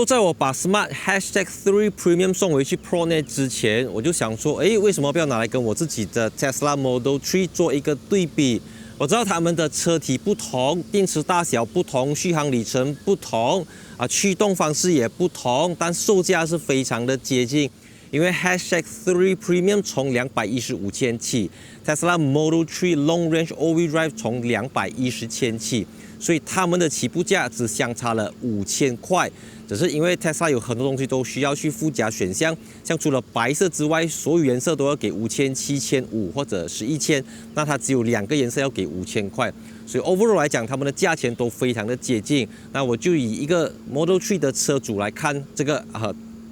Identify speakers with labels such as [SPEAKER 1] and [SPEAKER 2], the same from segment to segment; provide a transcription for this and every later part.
[SPEAKER 1] 在我把 Smart #3 Premium 送回去 ProNet 之前，我就想说，为什么不要拿来跟我自己的 Tesla Model 3做一个对比？我知道他们的车体不同，电池大小不同，续航里程不同，驱动方式也不同，但售价是非常的接近。因为 #3 Premium 从215千起 ，Tesla Model 3 Long Range All-Wheel Drive 从210千起，所以他们的起步价只相差了5000块。只是因为 Tesla 有很多东西都需要去附加选项，像除了白色之外，所有颜色都要给5000、7500或者11,000，那它只有2个颜色要给5000块，所以 overall 来讲，他们的价钱都非常的接近。那我就以一个 Model 3的车主来看这个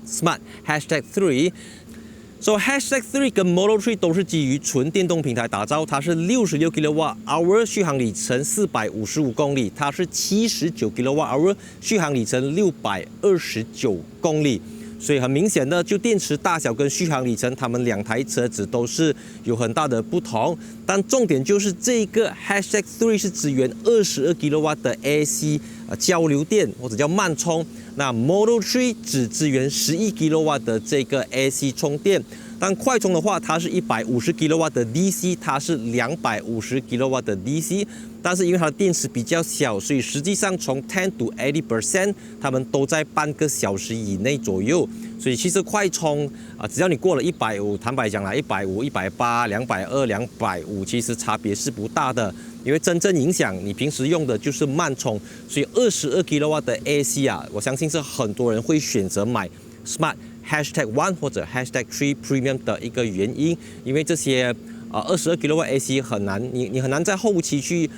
[SPEAKER 1] Smart #3。#3 跟 Model 3都是基于纯电动平台打造，它是66 kWh， 续航里程455公里，它是79 kWh， 续航里程629公里。所以很明显的，就电池大小跟续航里程，它们2台车子都是有很大的不同。但重点就是这个 #3 是支援22 kW 的 AC 交流电或者叫慢充，那 Model 3只支援11 kW 的这个 AC 充电。但快充的话，它是150 kW 的 DC， 它是250 kW 的 DC。但是因为它的电池比较小，所以实际上从10 to 80%， 它们都在半个小时以内左右。所以其实快充只要你过了150，坦白讲啦，150、180、220、250，其实差别是不大的。因为真正影响你平时用的就是慢充，所以22 kW 的 AC 我相信是很多人会选择买 Smart #1 或者#3 Premium 的一个原因，因为这些22 kW AC 很难，你很难在后期去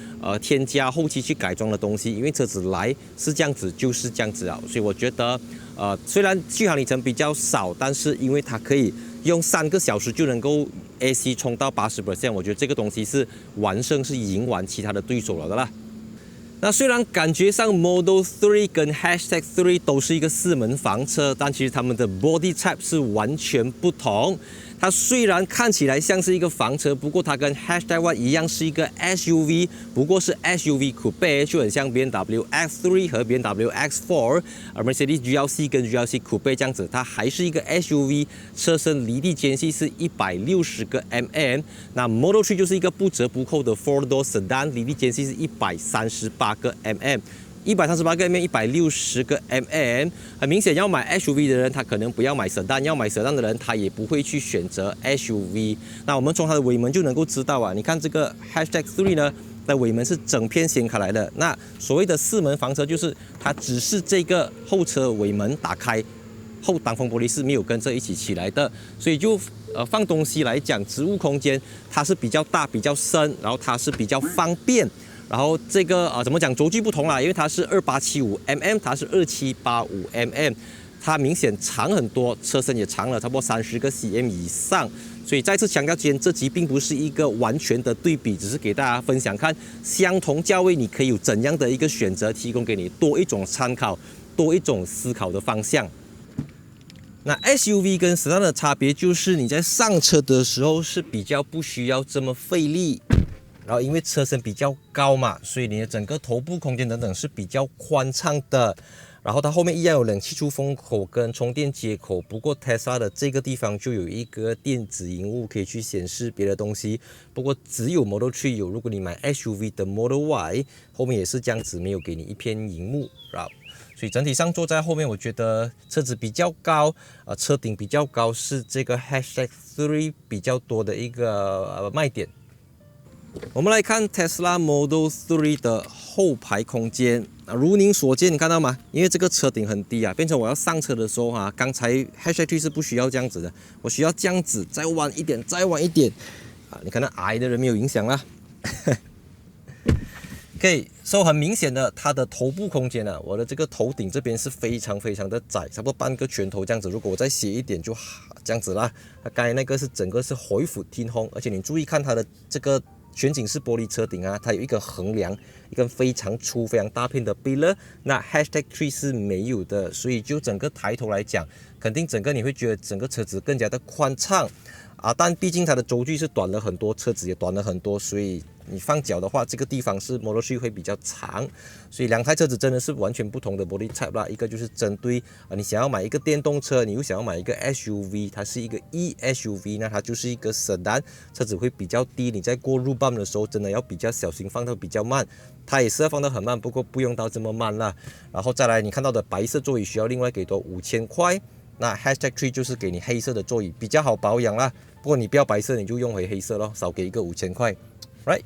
[SPEAKER 1] 添加、后期去改装的东西，因为车子来是这样子就是这样子啊，所以我觉得虽然续航里程比较少，但是因为它可以用3个小时就能够 AC 充到80%， 我觉得这个东西是完胜，是赢完其他的对手了的啦。那虽然感觉上 Model 3跟 #3 都是一个4门房车，但其实它们的 body type 是完全不同。它虽然看起来像是一个房车，不过它跟 #1 一样是一个 SUV， 不过是 SUV Coupe， 就很像 BMW X3 和 BMW X4， 而 Mercedes GLC 跟 GLC Coupe 这样子，它还是一个 SUV， 车身离地间隙是160个 mm。那 Model 3就是一个不折不扣的 4-door sedan， 离地间隙是138个 mm。138个 mm，160个 mm， 很明显要买 SUV 的人，他可能不要买sedan，要买sedan的人，他也不会去选择 SUV。那我们从它的尾门就能够知道你看这个 #3 呢，的尾门是整片掀开来的。那所谓的4门房车，就是它只是这个后车尾门打开，后挡风玻璃是没有跟着一起起来的，所以就放东西来讲，置物空间它是比较大、比较深，然后它是比较方便。然后这个怎么讲，轴距不同啦，因为它是2875 mm， 它是2785 mm， 它明显长很多，车身也长了差不多30个 cm 以上。所以再次强调，今天这集并不是一个完全的对比，只是给大家分享看相同价位你可以有怎样的一个选择，提供给你多一种参考，多一种思考的方向。那 SUV 跟 sedan 的差别就是你在上车的时候是比较不需要这么费力。然后因为车身比较高嘛，所以你的整个头部空间等等是比较宽敞的。然后它后面一样有冷气出风口跟充电接口，不过 Tesla 的这个地方就有一个电子萤幕可以去显示别的东西，不过只有 Model 3有。如果你买 SUV 的 Model Y， 后面也是这样子，没有给你一片萤幕，所以整体上坐在后面，我觉得车子比较高，车顶比较高，是这个 #3 比较多的一个卖点。我们来看 Tesla Model 3的后排空间，如您所见，你看到吗？因为这个车顶很低变成我要上车的时候刚才 #3 是不需要这样子的，我需要这样子再弯一点，再弯一点你可能矮的人没有影响啦。OK， 很明显的，它的头部空间我的这个头顶这边是非常非常的窄，差不多半个拳头这样子。如果我再斜一点就这样子啦。刚才那个是整个是海闊天空，而且你注意看它的这个全景式玻璃车顶它有一个横梁，一根非常粗、非常大片的 pillar， 那 #3 是没有的，所以就整个抬头来讲，肯定整个你会觉得整个车子更加的宽敞但毕竟它的轴距是短了很多，车子也短了很多，所以你放脚的话，这个地方是 Model 3会比较长，所以两台车子真的是完全不同的 body type 啦。一个就是针对你想要买一个电动车，你又想要买一个 SUV， 它是一个 E-SUV， 那它就是一个 sedan， 车子会比较低，你在过路棒的时候真的要比较小心，放得比较慢。它也是要放得很慢，不过不用到这么慢啦。然后再来你看到的白色座椅需要另外给多5000块。那 #3 就是给你黑色的座椅，比较好保养啦。不过你不要白色，你就用回黑色咯，少给一个5000块 ，right？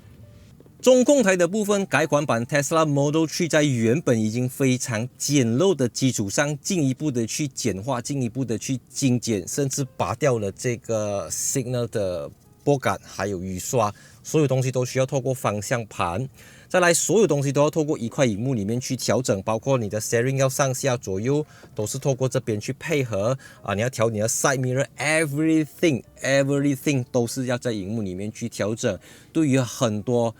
[SPEAKER 1] 中控台的部分，改款版 Tesla Model 3在原本已经非常简陋的基础上，进一步的去简化，进一步的去精简，甚至拔掉了这个 Signal 的拨杆，还有雨刷，所有东西都需要透过方向盘。再来，所有东西都要透过一块荧幕里面去调整，包括你的 steering 要上下左右，都是透过这边去配合你要调你的 side mirror，everything 都是要在荧幕里面去调整。对于很多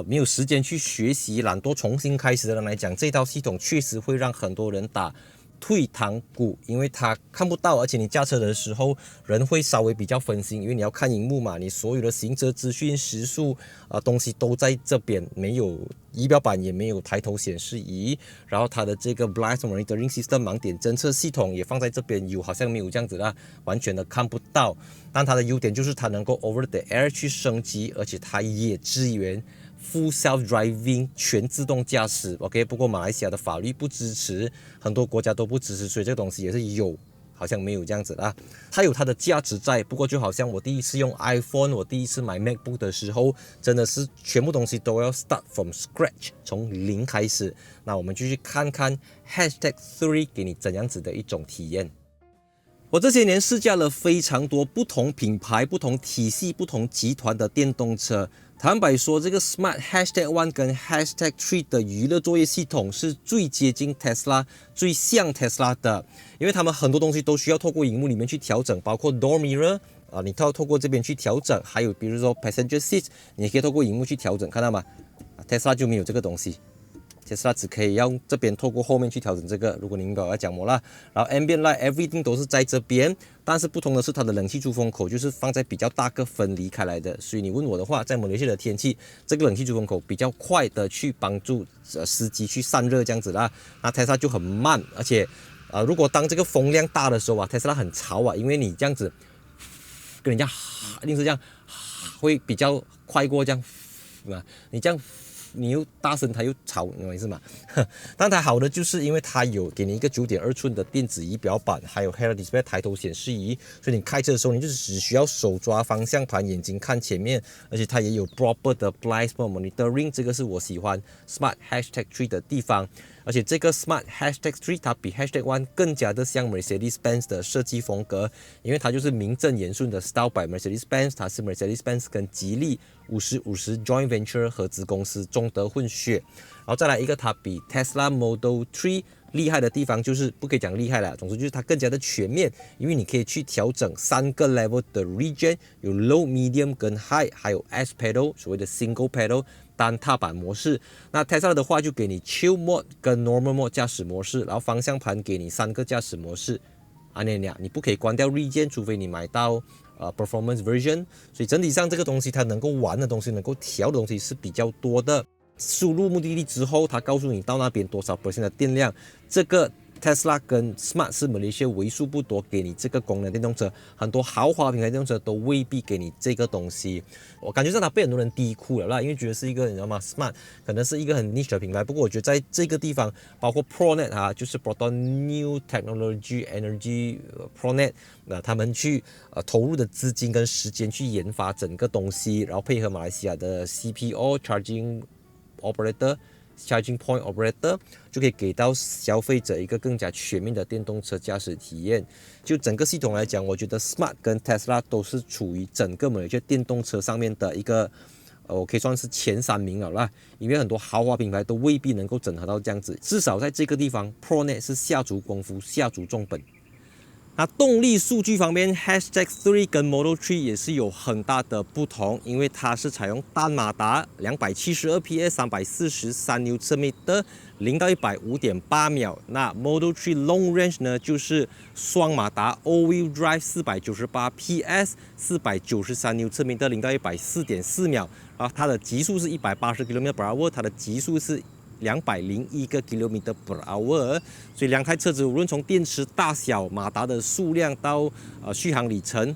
[SPEAKER 1] 没有时间去学习、懒惰重新开始的人来讲，这套系统确实会让很多人打退堂鼓，因为它看不到，而且你驾车的时候人会稍微比较分心，因为你要看荧幕嘛，你所有的行车资讯、时速东西都在这边，没有仪表板，也没有抬头显示仪，然后它的这个 blind monitoring system 盲点侦测系统也放在这边，有好像没有这样子啦，完全的看不到。但它的优点就是它能够 over the air 去升级，而且它也支援Full Self-Driving 全自动驾驶 ，OK， 不过马来西亚的法律不支持，很多国家都不支持，所以这个东西也是有，好像没有这样子啦。它有它的价值在，不过就好像我第一次用 iPhone， 我第一次买 MacBook 的时候，真的是全部东西都要 start from scratch， 从零开始。那我们就去看看 #3 给你怎样子的一种体验。我这些年试驾了非常多不同品牌、不同体系、不同集团的电动车。坦白说，这个 Smart #1 跟#3 的娱乐作业系统是最接近 Tesla、最像 Tesla 的，因为他们很多东西都需要透过荧幕里面去调整，包括 Door Mirror 你透过这边去调整，还有比如说 Passenger Seat， 你也可以透过荧幕去调整，看到吗？Tesla 就没有这个东西。Tesla 只可以用这边透过后面去调整这个，如果你明白我要讲什么啦。然后 Ambient Light Everything 都是在这边，但是不同的是它的冷气出风口就是放在比较大个分离开来的，所以你问我的话，在马来西亚的天气，这个冷气出风口比较快的去帮助司机去散热这样子啦。那 Tesla 就很慢，而且如果当这个风量大的时候Tesla 很潮因为你这样子跟人家一定是这样会比较快过这样你这样。你又大声，它又吵，你懂意思吗？但它好的就是因为它有给你一个9.2寸的电子仪表板，还有 Head Display 抬头显示仪，所以你开车的时候你就是只需要手抓方向盘，眼睛看前面，而且它也有 proper 的 blind spot monitoring， 这个是我喜欢 Smart #3 的地方。而且这个 Smart #3 它比#1 更加的像 Mercedes-Benz 的设计风格，因为它就是名正言顺的 Style by Mercedes-Benz， 它是 Mercedes-Benz 跟吉利50-50 Joint Venture 合资公司中德混血。然后再来一个，它比 Tesla Model 3厉害的地方就是不可以讲厉害了，总之就是它更加的全面，因为你可以去调整3个 level 的 region， 有 low、medium 跟 high， 还有 S pedal 所谓的 single pedal。单踏板模式，那 Tesla 的话就给你 Chill Mode 跟 Normal Mode 驾驶模式，然后方向盘给你3个驾驶模式。你不可以关掉 Region， 除非你买到Performance Version。所以整体上这个东西它能够玩的东西、能够调的东西是比较多的。输入目的地之后，它告诉你到那边多少%的电量，这个。Tesla 跟 Smart 是马来西亚为数不多给你这个功能电动车，很多豪华品牌电动车都未必给你这个东西。我感觉上它被很多人低估了啦，因为觉得是一个你知道吗 ？Smart 可能是一个很 niche 的品牌，不过我觉得在这个地方，包括 Pronet 就是 Proton New Technology Energy Pronet， 他们去投入的资金跟时间去研发整个东西，然后配合马来西亚的 CPO Charging Operator。Charging Point Operator 就可以给到消费者一个更加全面的电动车驾驶体验。就整个系统来讲，我觉得 Smart 跟 Tesla 都是处于整个马来西亚电动车上面的一个，我可以算是前3名了啦。因为很多豪华品牌都未必能够整合到这样子，至少在这个地方 ，Pronet 是下足功夫、下足重本。那动力数据方面 ，#3 跟 Model 3也是有很大的不同，因为它是采用单马达272 PS 343 Nm， 0到100 5.8秒。那 Model 3 Long Range 呢，就是双马达 All-Wheel Drive 498 PS 493 Nm， 0到100 4.4秒。然后它的极速是180 km/h， 它的极速是201 km/h， 所以两台车子无论从电池大小、马达的数量到续航里程，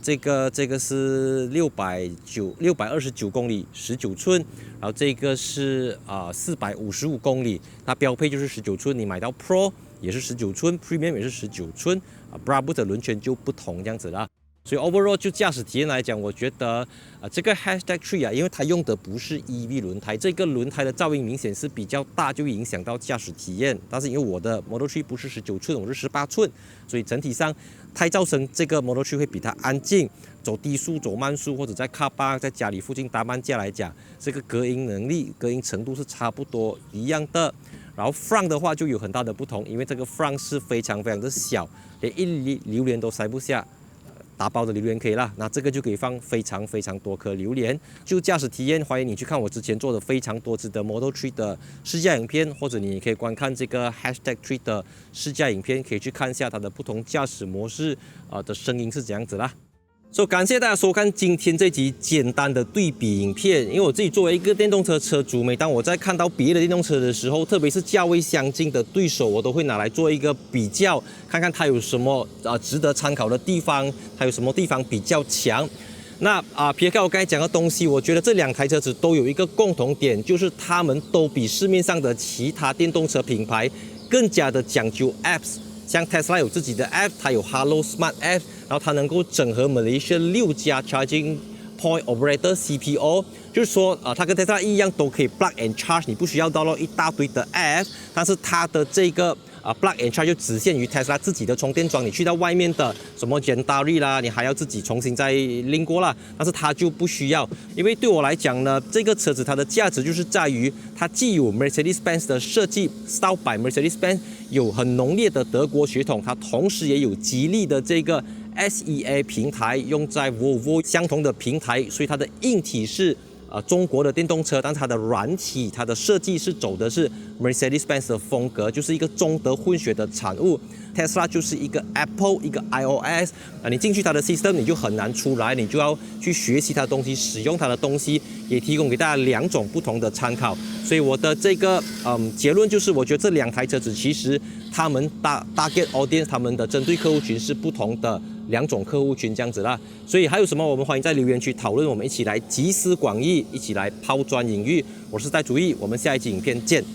[SPEAKER 1] 这个是629公里19寸，然后这个是455公里，它标配就是19寸，你买到 Pro 也是19寸 ，Premium 也是19寸，Brabus 的轮圈就不同这样子啦。所以 overall 就驾驶体验来讲，我觉得这个 #3因为它用的不是 EV 轮胎，这个轮胎的噪音明显是比较大，就影响到驾驶体验。但是因为我的 Model 3不是19寸，我是18寸，所以整体上胎噪声这个 Model 3会比它安静。走低速、走慢速，或者在car park在家里附近搭慢架来讲，这个隔音能力、隔音程度是差不多一样的。然后 front 的话就有很大的不同，因为这个 front 是非常的小，连一粒榴莲都塞不下。打包的榴莲可以啦，那这个就可以放非常多颗榴莲。就驾驶体验，欢迎你去看我之前做的非常多支的 Model 3的试驾影片，或者你也可以观看这个 #3的试驾影片，可以去看一下它的不同驾驶模式的声音是怎样子啦。所以感谢大家收看今天这集简单的对比影片。因为我自己作为一个电动车车主，每当我在看到别的电动车的时候，特别是价位相近的对手，我都会拿来做一个比较，看看它有什么值得参考的地方，它有什么地方比较强。那撇开我刚才讲的东西，我觉得这两台车子都有一个共同点，就是它们都比市面上的其他电动车品牌更加的讲究 apps。像 Tesla 有自己的 app， 它有 Halo Smart App， 然后它能够整合 Malaysia 6家 Charging Point Operator CPO， 就是说它跟 Tesla 一样都可以 Plug and Charge， 你不需要 download 一大堆的 app， 但是它的这个Plug and Charge 就只限于 Tesla 自己的充电桩，你去到外面的什么 Gentari 啦，你还要自己重新再拎过啦，但是它就不需要。因为对我来讲呢，这个车子它的价值就是在于它既有 Mercedes-Benz 的设计 Style by Mercedes-Benz， 有很浓烈的德国血统，它同时也有吉利的这个 SEA 平台用在 Volvo 相同的平台，所以它的硬体是中国的电动车，但是它的软体、它的设计是走的是 Mercedes-Benz 的风格，就是一个中德混血的产物。Tesla 就是一个 Apple， 一个 iOS， 你进去它的 system 你就很难出来，你就要去学习它的东西，使用它的东西，也提供给大家两种不同的参考。所以我的这个结论就是，我觉得这两台车子其实他们target audience， 他们的针对客户群是不同的两种客户群这样子啦。所以还有什么，我们欢迎在留言区讨论，我们一起来集思广益，一起来抛砖引玉。我是戴主义，我们下一集影片见。